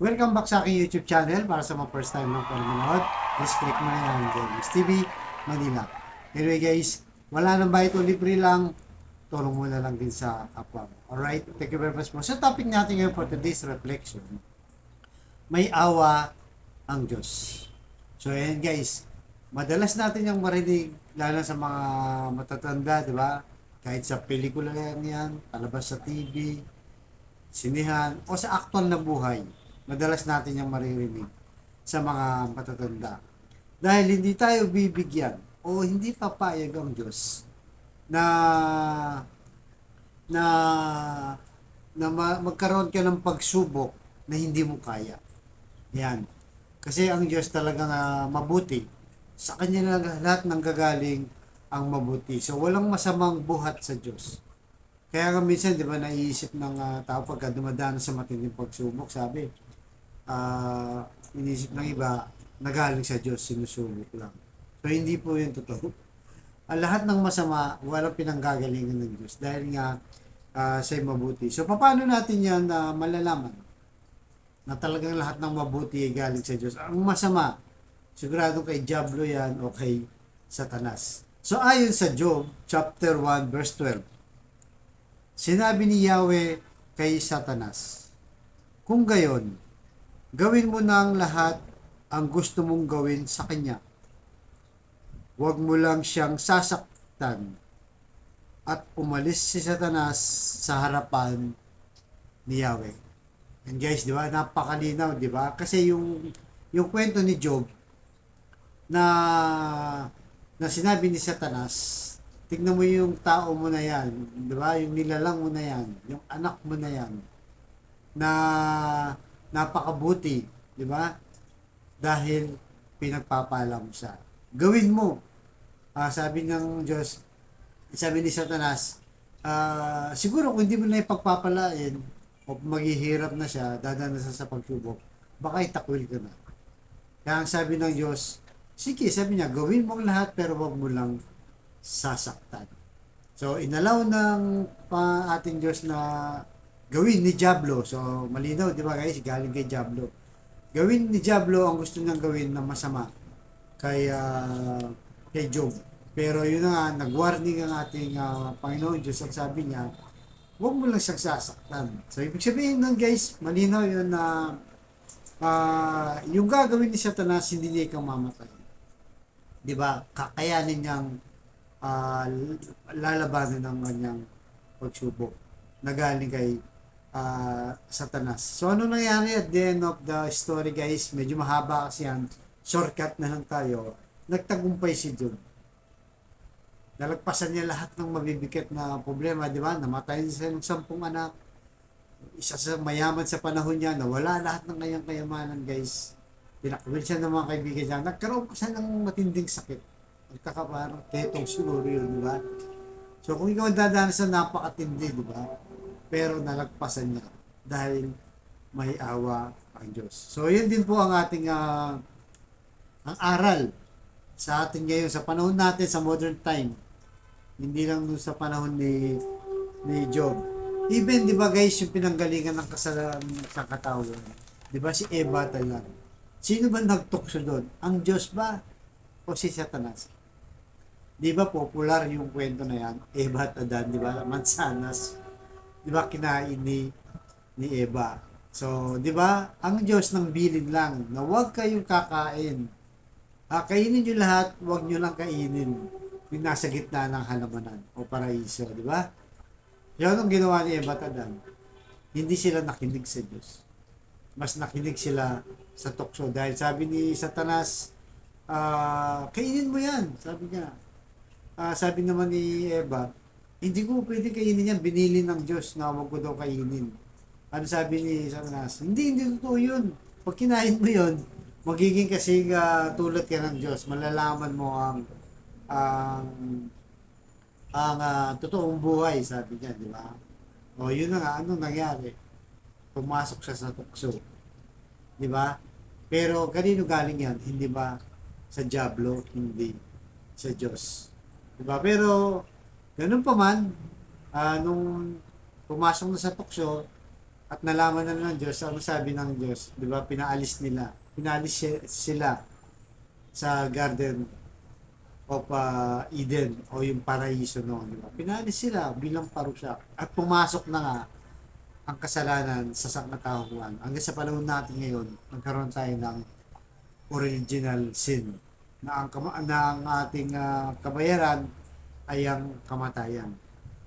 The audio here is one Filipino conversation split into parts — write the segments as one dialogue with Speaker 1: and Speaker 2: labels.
Speaker 1: Welcome back sa aking YouTube channel. Para sa mga first time ng panonood, just click mo na yan, Dennis TV Manila. Anyway guys, wala nang bayad o libre lang, tulong mo na lang din sa kapwa mo. Alright, thank you very much po. Sa topic natin ngayon for today's reflection, may awa ang Diyos. So ayan guys, madalas natin yung marinig, lalo sa mga matatanda, di ba? Kahit sa pelikula yan, palabas sa TV, sinihan, o sa aktual na buhay, madalas natin yung maririnig sa mga matatanda. Dahil hindi tayo bibigyan o hindi papayag ang Diyos na na magkaroon ka ng pagsubok na hindi mo kaya. Yan. Kasi ang Diyos talaga nga mabuti. Sa Kanya na lahat ng gagaling ang mabuti. So walang masamang buhat sa Diyos. Kaya nga minsan, di ba, naiisip ng tao pagka dumadaan sa matinding pagsubok, sabi, inisip ng iba, nagaling sa Diyos, sinusubok lang. So, hindi po yun totoo. Ang lahat ng masama, walang pinanggagalingan ng Diyos dahil nga siya'y mabuti. So, paano natin yan malalaman na talagang lahat ng mabuti ay galing sa Diyos? Ang masama, sigurado kay Diablo yan o kay Satanas. So, ayon sa Job, chapter 1, verse 12, sinabi ni Yahweh kay Satanas, kung gayon, gawin mo na ang lahat ang gusto mong gawin sa kanya. Huwag mo lang siyang sasaktan. At umalis si Satanas sa harapan ni Yahweh. And guys, di ba? Napakalinaw, di ba? Kasi yung kwento ni Job na sinabi ni Satanas, tignan mo yung tao mo na yan, di ba? Yung nilalang mo na yan, yung anak mo na yan, na napakabuti, di ba? Dahil pinagpapala mo siya. Gawin mo. Sabi ng Diyos, sabi ni Satanas, siguro kung hindi mo na ipagpapalain o maghihirap na siya, dadaan na sa pagsubok, baka itakwil ka na. Kaya ang sabi ng Diyos, sige, sabi niya, gawin mo ang lahat pero wag mo lang sasaktan. So, inalaw ng ating Diyos na gawin ni Diablo. So, malinaw, di ba guys? Galing kay Diablo. Gawin ni Diablo ang gusto niyang gawin na masama kay Job. Pero yun na nga, nag-warning ang ating Panginoon Diyos at sabi niya, huwag mo lang siyang sasaktan. So, ibig sabihin nun guys, malinaw yun na yung gagawin ni Satanas, hindi niya ikaw mamatay. Di ba? Kakayanin niyang lalabanan ng kanyang pagsubok na galing kay Satanas. So ano nangyari at the end of the story guys, medyo mahaba kasi yan, shortcut na lang tayo, nagtagumpay si Job. Nalagpasan niya lahat ng mabibigat na problema, di ba? Namatay siya ng 10 anak, isa sa mayaman sa panahon niya, nawala lahat ng kanyang kayamanan guys. Tinakwil siya ng mga kaibigan niya, nagkaroon pa siya ng matinding sakit. Nagkakaparang tetong siguro yun, di ba? So kung ikaw dadaan sa napakatindi, di ba? Pero nalagpasan niya dahil may awa ang Diyos. So yun din po ang ating ang aral sa atin ngayon, sa panahon natin, sa modern time. Hindi lang dun sa panahon ni Job. Even, di ba guys, yung pinanggalingan ng kasalanan sa katawan. Di ba si Eva talaga? Sino ba nagtukso doon? Ang Diyos ba? O si Satanas? Di ba popular yung kwento na yan? Eva at Adan, di ba? Mansanas. Di ba kinain ni Eva? So, di ba? Ang Diyos ng bilin lang na huwag kayong kakain. Kainin nyo lahat, huwag nyo lang kainin yung nasa gitna ng halamanan o paraiso, di ba? Yan ang ginawa ni Eva at Adan. Hindi sila nakinig sa Diyos. Mas nakinig sila sa tukso dahil sabi ni Satanas, kainin mo yan, sabi niya. Sabi naman ni Eva, hindi ko pwede kainin yan, binili ng Diyos na huwag ko daw kainin. Ano sabi ni Satanas? Hindi totoo yun. Pag kinain mo yun, magiging kasi tulad ka ng Diyos, malalaman mo ang totoong buhay, sabi niya, di ba? O yun na nga, anong nangyari? Pumasok siya sa tukso. Di ba? Pero kanino galing yan? Hindi ba sa Diablo, hindi sa Diyos. Di ba? Pero ganun pa man, nung pumasok na sa tukso, At nalaman na ng Diyos, ano sabi ng Diyos, di ba, sila sa Garden of Eden o yung paraiso noon, di ba? Pinalis sila bilang parusa at pumasok na nga ang kasalanan sa sangkatauhan. Hanggang sa panahon natin ngayon, nagkaroon tayo ng original sin na ang ating kabayaran ay ang kamatayan.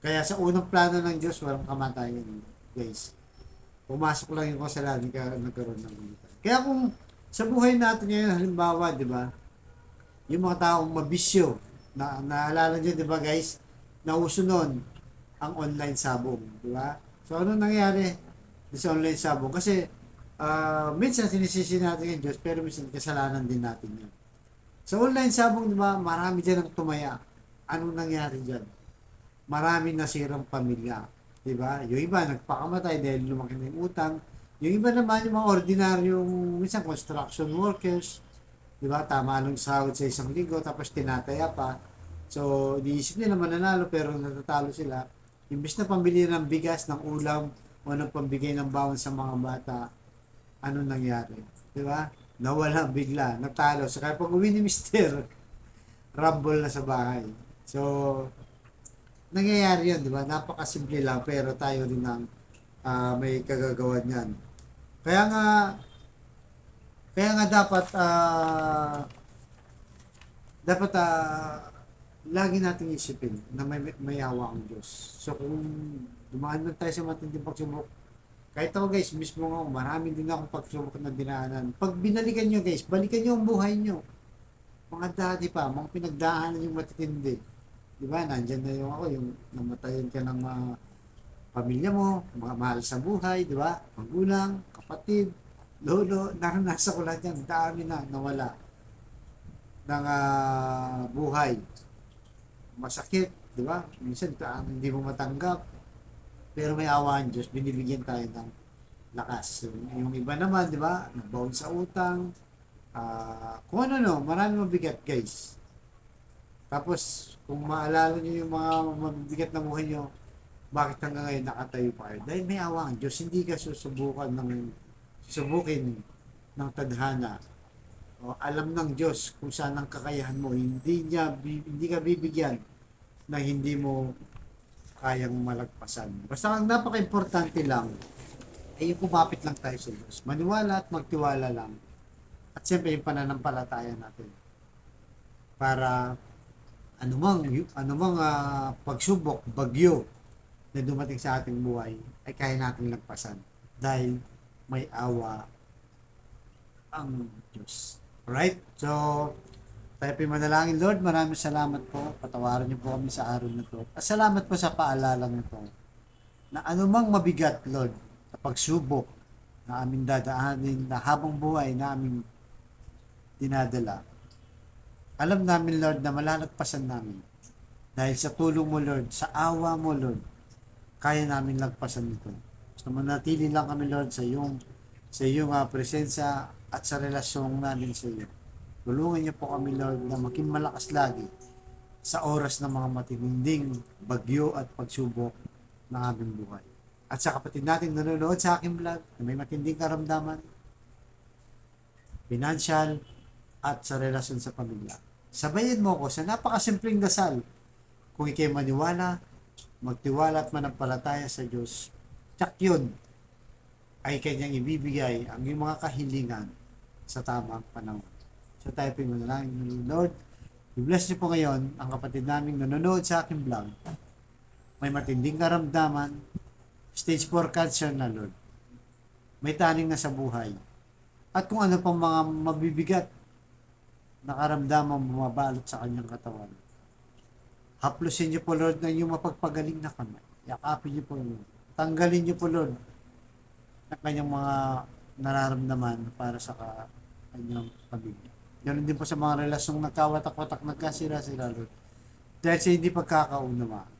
Speaker 1: Kaya sa unang plano ng Diyos, walang kamatayan, guys. Pumasok lang yung kasalanan kaya nagkaroon ng kamatayan. Kaya kung sa buhay natin ngayon, halimbawa, di ba, yung mga taong mabisyo, naalala nyo, di ba guys, nauso nun ang online sabong, di ba? So, ano nangyari sa online sabong? Kasi, minsan sinisisi natin yung Diyos, pero minsan kasalanan din natin yun. Sa online sabong, di ba, marami dyan ang tumaya. Anong nangyari dyan? Marami nasirang pamilya. Di ba? Yung iba, nagpakamatay dahil lumaki na yung utang. Yung iba naman, yung mga ordinaryong, minsan construction workers, di ba? Tama lang sahod sa isang linggo, tapos tinataya pa. So, diisip nila mananalo, pero natatalo sila. Imbis na pambili ng bigas, ng ulam, o ng pambigay ng bawon sa mga bata, ano nangyari? Di ba? Nawala bigla, natalo. So, kaya pag uwi ni Mister, rumble na sa bahay. So, nangyayari yun, di ba? Napakasimple lang, pero tayo rin ang may kagagawan yan. Kaya nga, dapat lagi nating isipin na may awa ang Diyos. So kung dumaan man tayo sa matinding pagsubok, kahit ako guys, mismo nga, marami din akong pagsubok na dinaanan. Pag binalikan nyo guys, balikan nyo ang buhay nyo. Mga dati pa, mga pinagdaanan yung matitindi. Di ba? Nandyan na yung ako, yung namatayan ka ng mga pamilya mo, mga mahal sa buhay, di ba? Magulang, kapatid, lolo, naranasan ko lahat yan. Dami na nawala ng buhay. Masakit, di ba? Minsan hindi mo matanggap. Pero may awa ang Diyos, binibigyan tayo ng lakas. Yung iba naman, di ba? Nabaon sa utang. Kung ano, marami mabigat, guys. Tapos, kung maalala nyo yung mga mabigat na buhay nyo, bakit hanggang ngayon nakatayo pa kayo? Dahil may awa ang Diyos, hindi ka susubukin ng tadhana. O, alam ng Diyos kung saan ang kakayahan mo. Hindi ka bibigyan na hindi mo kayang malagpasan. Basta ang napaka-importante lang ay yung kumapit lang tayo sa Diyos. Maniwala at magtiwala lang. At siyempre yung pananampalataya natin. Para anumang pagsubok, bagyo na dumating sa ating buhay ay kaya nating lagpasan dahil may awa ang Diyos. Alright? So, tayo po manalangin, Lord, maraming salamat po. Patawaran niyo po kami sa araw na to. At salamat po sa paalala nito na anumang mabigat, Lord, na pagsubok na aming dadaanin, na habang buhay na aming dinadala. Alam namin, Lord, na malalagpasan namin. Dahil sa tulong mo, Lord, sa awa mo, Lord, kaya namin lagpasan ito. Gusto manatili lang kami, Lord, sa iyong presensya at sa relasyon namin sa iyo. Tulungan niyo po kami, Lord, na maging malakas lagi sa oras ng mga matinding bagyo at pagsubok ng aming buhay. At sa kapatid natin nanonood sa aking vlog na may matinding karamdaman, financial, at sa relasyon sa pamilya. Sabayan mo ko sa napakasimpleng dasal. Kung ikay maniwala, magtiwala at manampalataya sa Diyos, tsak yun ay kanyang ibibigay ang iyong mga kahilingan sa tamang panahon. So tayo po yung manalangin, Lord, i-bless niyo po ngayon ang kapatid naming nanonood sa aking vlog. May matinding karamdaman, stage 4 cancer na, Lord. May taning na sa buhay. At kung ano pang mga mabibigat na karamdaman bumabalot sa kanyang katawan. Haplusin niyo po, Lord, na inyong mapagpagaling na kamay. Yakapin niyo po, Lord. Tanggalin niyo po, Lord, ang kanyang mga nararamdaman para sa kanyang pamilya. Ganun din po sa mga relasyong nagkawatak-watak, nagkasira-sira, Lord. Dahil sa hindi pagkakaunawaan,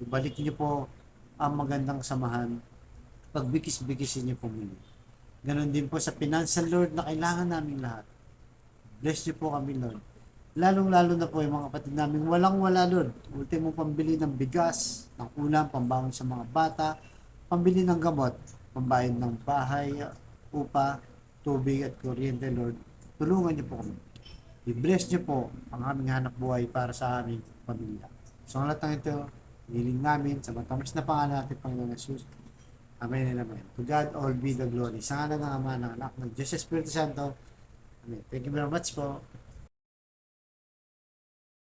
Speaker 1: ibalik niyo po ang magandang samahan, pagbigis-bigisin niyo po muli. Ganun din po sa financial, Lord, na kailangan namin lahat. Bless niyo po kami, Lord. Lalong-lalo na po yung mga kapatid namin walang-wala, Lord. Ultimo pambili ng bigas, ng ulam, pambangon sa mga bata, pambili ng gamot, pambayad ng bahay, upa, tubig at kuryente, Lord. Tulungan niyo po kami. I-bless niyo po ang aming hanap buhay para sa aming pamilya. So, ang lahat ng ito, hiling namin sa matamis na pangalan natin, Panginoon Jesus. Amen and amen. To God all be the glory. Sa ngalan ng Ama, ng Anak, ng Diyos Espiritu Santo. Amen. Thank you very much po.